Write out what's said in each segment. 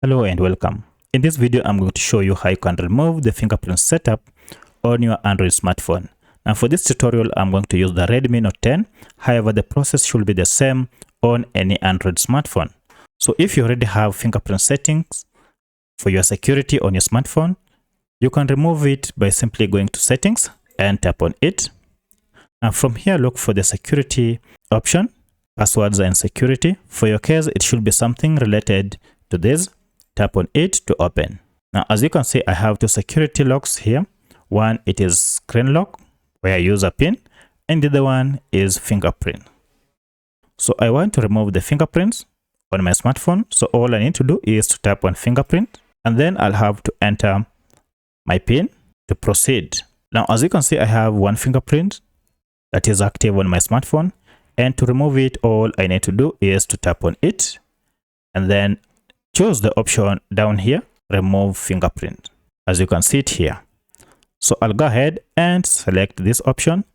Hello and welcome. In this video, I'm going to show you how you can remove the fingerprint setup on your Android smartphone. Now for this tutorial, I'm going to use the Redmi Note 10. However, the process should be the same on any Android smartphone. So if you already have fingerprint settings for your security on your smartphone, you can remove it by simply going to settings and tap on it. Now from here, look for the security option, passwords and security. For your case, it should be something related to this. Tap on it to open. Now, as you can see, I have two security locks here. One, it is screen lock, where I use a pin, and the other one is fingerprint. So I want to remove the fingerprints on my smartphone. So all I need to do is to tap on fingerprint, and then I'll have to enter my pin to proceed. Now, as you can see, I have one fingerprint that is active on my smartphone, and to remove it, all I need to do is to tap on it, and then choose the option down here, remove fingerprint, as you can see it here. So I'll go ahead and select this option,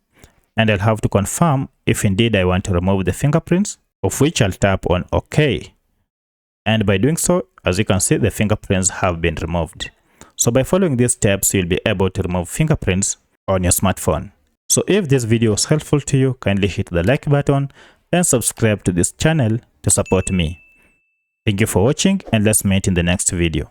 and I'll have to confirm if indeed I want to remove the fingerprints, of which I'll tap on OK. And by doing so, as you can see, the fingerprints have been removed. So by following these steps, you'll be able to remove fingerprints on your smartphone. So if this video was helpful to you, kindly hit the like button and subscribe to this channel to support me. Thank you for watching, and let's meet in the next video.